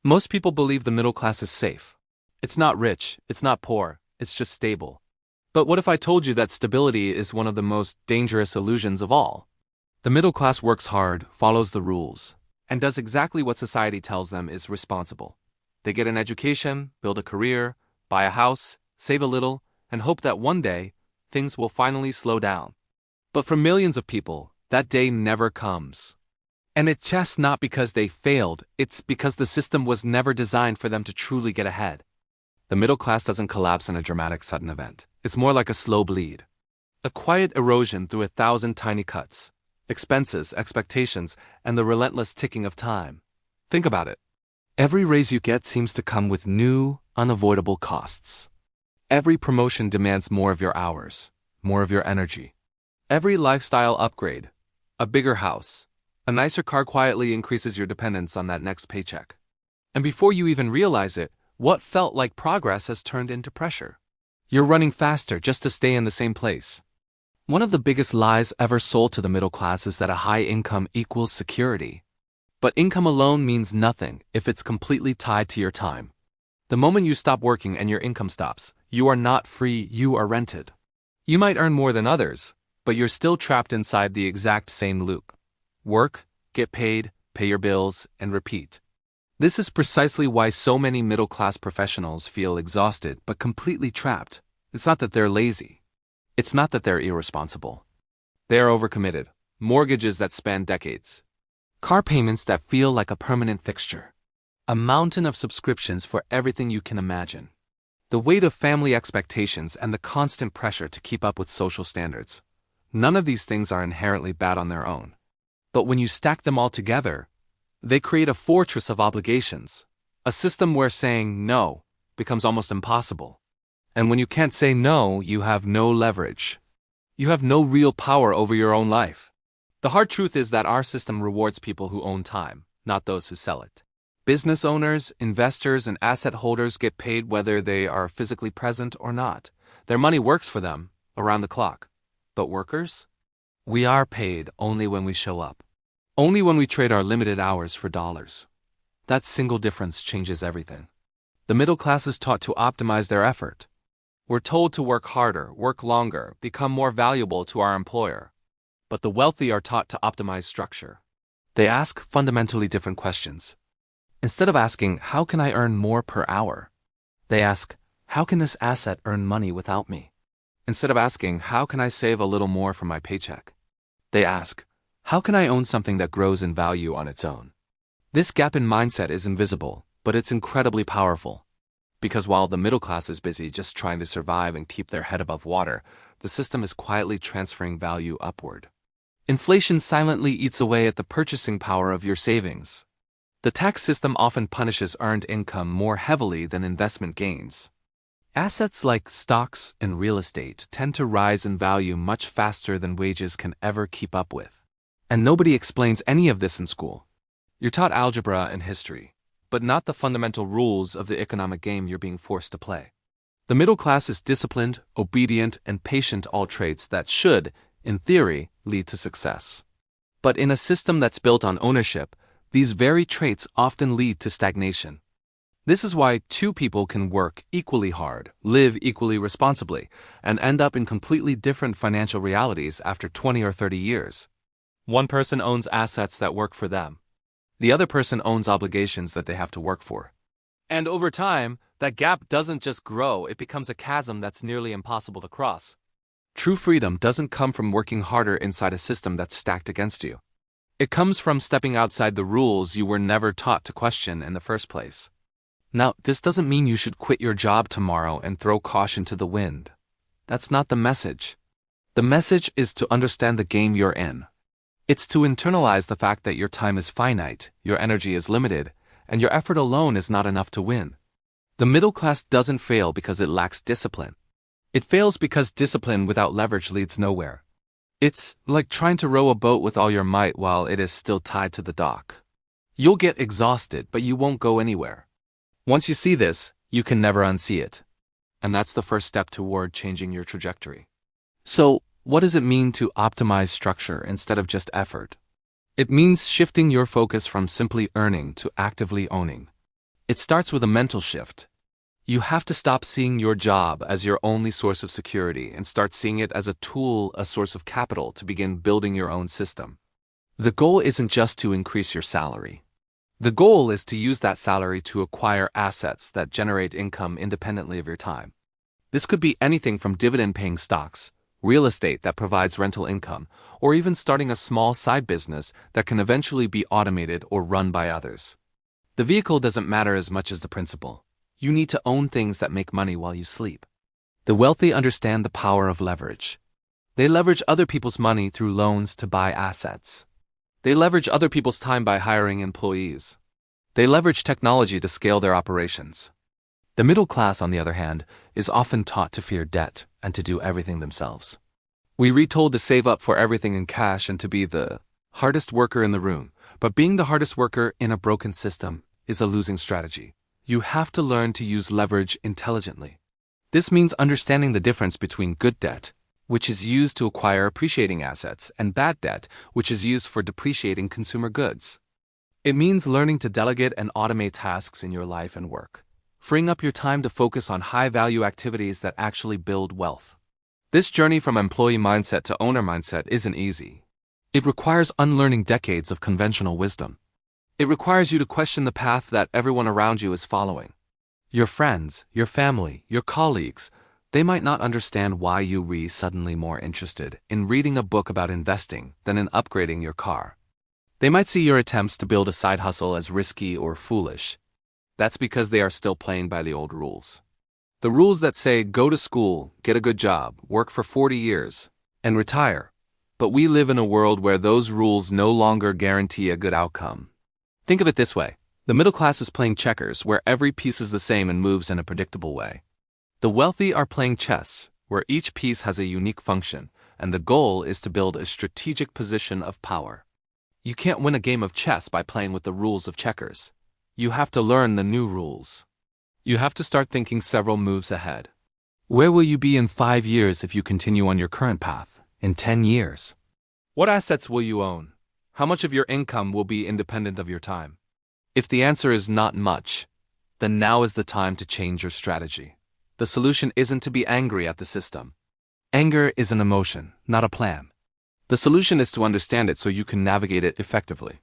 Most people believe the middle class is safe. It's not rich, it's not poor, it's just stable. But what if I told you that stability is one of the most dangerous illusions of all? The middle class works hard, follows the rules, and does exactly what society tells them is responsible. They get an education, build a career, buy a house, save a little, and hope that one day, things will finally slow down. But for millions of people, that day never comes. And it's just not because they failed, it's because the system was never designed for them to truly get ahead. The middle class doesn't collapse in a dramatic sudden event. It's more like a slow bleed. A quiet erosion through 1,000 tiny cuts. Expenses, expectations, and the relentless ticking of time. Think about it. Every raise you get seems to come with new, unavoidable costs. Every promotion demands more of your hours, more of your energy. Every lifestyle upgrade, a bigger house, a nicer car quietly increases your dependence on that next paycheck. And before you even realize it, what felt like progress has turned into pressure. You're running faster just to stay in the same place. One of the biggest lies ever sold to the middle class is that a high income equals security. But income alone means nothing if it's completely tied to your time. The moment you stop working and your income stops, you are not free, you are rented. You might earn more than others, but you're still trapped inside the exact same loop. Work, get paid, pay your bills, and repeat. This is precisely why so many middle-class professionals feel exhausted but completely trapped. It's not that they're lazy. It's not that they're irresponsible. They are overcommitted. Mortgages that span decades. Car payments that feel like a permanent fixture. A mountain of subscriptions for everything you can imagine. The weight of family expectations and the constant pressure to keep up with social standards. None of these things are inherently bad on their own. But when you stack them all together, they create a fortress of obligations, a system where saying no becomes almost impossible. And when you can't say no, you have no leverage. You have no real power over your own life. The hard truth is that our system rewards people who own time, not those who sell it. Business owners, investors, and asset holders get paid whether they are physically present or not. Their money works for them, around the clock. But workers? We are paid only when we show up. Only when we trade our limited hours for dollars. That single difference changes everything. The middle class is taught to optimize their effort. We're told to work harder, work longer, become more valuable to our employer. But the wealthy are taught to optimize structure. They ask fundamentally different questions. Instead of asking, how can I earn more per hour? They ask, how can this asset earn money without me? Instead of asking, how can I save a little more from my paycheck? They ask, how can I own something that grows in value on its own? This gap in mindset is invisible, but it's incredibly powerful. Because while the middle class is busy just trying to survive and keep their head above water, the system is quietly transferring value upward. Inflation silently eats away at the purchasing power of your savings. The tax system often punishes earned income more heavily than investment gains. Assets like stocks and real estate tend to rise in value much faster than wages can ever keep up with. And nobody explains any of this in school. You're taught algebra and history, but not the fundamental rules of the economic game you're being forced to play. The middle class is disciplined, obedient, and patient, all traits that should, in theory, lead to success. But in a system that's built on ownership, these very traits often lead to stagnation. This is why two people can work equally hard, live equally responsibly, and end up in completely different financial realities after 20 or 30 years. One person owns assets that work for them. The other person owns obligations that they have to work for. And over time, that gap doesn't just grow, it becomes a chasm that's nearly impossible to cross. True freedom doesn't come from working harder inside a system that's stacked against you. It comes from stepping outside the rules you were never taught to question in the first place. Now, this doesn't mean you should quit your job tomorrow and throw caution to the wind. That's not the message. The message is to understand the game you're in. It's to internalize the fact that your time is finite, your energy is limited, and your effort alone is not enough to win. The middle class doesn't fail because it lacks discipline. It fails because discipline without leverage leads nowhere. It's like trying to row a boat with all your might while it is still tied to the dock. You'll get exhausted, but you won't go anywhere. Once you see this, you can never unsee it. And that's the first step toward changing your trajectory. So, what does it mean to optimize structure instead of just effort? It means shifting your focus from simply earning to actively owning. It starts with a mental shift. You have to stop seeing your job as your only source of security and start seeing it as a tool, a source of capital to begin building your own system. The goal isn't just to increase your salary. The goal is to use that salary to acquire assets that generate income independently of your time. This could be anything from dividend-paying stocks, real estate that provides rental income, or even starting a small side business that can eventually be automated or run by others. The vehicle doesn't matter as much as the principle. You need to own things that make money while you sleep. The wealthy understand the power of leverage. They leverage other people's money through loans to buy assets. They leverage other people's time by hiring employees. They leverage technology to scale their operations. The middle class, on the other hand, is often taught to fear debt and to do everything themselves. We retold to save up for everything in cash and to be the hardest worker in the room, but being the hardest worker in a broken system is a losing strategy. You have to learn to use leverage intelligently. This means understanding the difference between good debt, which is used to acquire appreciating assets, and bad debt, which is used for depreciating consumer goods. It means learning to delegate and automate tasks in your life and work, freeing up your time to focus on high-value activities that actually build wealth. This journey from employee mindset to owner mindset isn't easy. It requires unlearning decades of conventional wisdom. It requires you to question the path that everyone around you is following. Your friends, your family, your colleagues, they might not understand why you are suddenly more interested in reading a book about investing than in upgrading your car. They might see your attempts to build a side hustle as risky or foolish. That's because they are still playing by the old rules. The rules that say go to school, get a good job, work for 40 years, and retire. But we live in a world where those rules no longer guarantee a good outcome. Think of it this way. The middle class is playing checkers, where every piece is the same and moves in a predictable way. The wealthy are playing chess, where each piece has a unique function, and the goal is to build a strategic position of power. You can't win a game of chess by playing with the rules of checkers. You have to learn the new rules. You have to start thinking several moves ahead. Where will you be in 5 years if you continue on your current path? In 10 years? What assets will you own? How much of your income will be independent of your time? If the answer is not much, then now is the time to change your strategy. The solution isn't to be angry at the system. Anger is an emotion, not a plan. The solution is to understand it so you can navigate it effectively.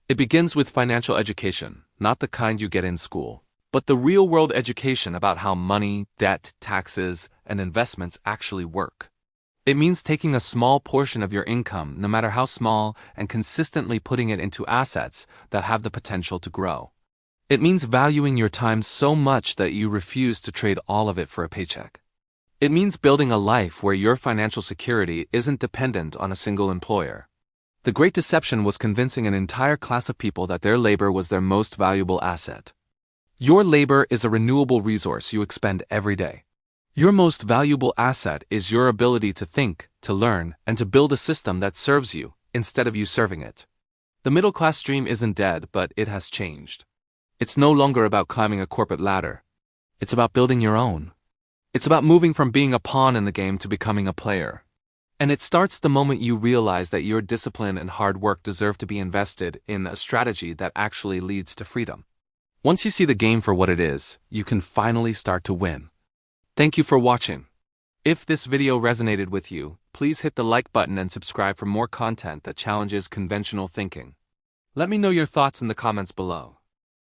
It begins with financial education, not the kind you get in school, but the real-world education about how money, debt, taxes, and investments actually work. It means taking a small portion of your income, no matter how small, and consistently putting it into assets that have the potential to grow. It means valuing your time so much that you refuse to trade all of it for a paycheck. It means building a life where your financial security isn't dependent on a single employer. The Great Deception was convincing an entire class of people that their labor was their most valuable asset. Your labor is a renewable resource you expend every day. Your most valuable asset is your ability to think, to learn, and to build a system that serves you, instead of you serving it. The middle-class dream isn't dead, but it has changed. It's no longer about climbing a corporate ladder. It's about building your own. It's about moving from being a pawn in the game to becoming a player. And it starts the moment you realize that your discipline and hard work deserve to be invested in a strategy that actually leads to freedom. Once you see the game for what it is, you can finally start to win. Thank you for watching. If this video resonated with you, please hit the like button and subscribe for more content that challenges conventional thinking. Let me know your thoughts in the comments below.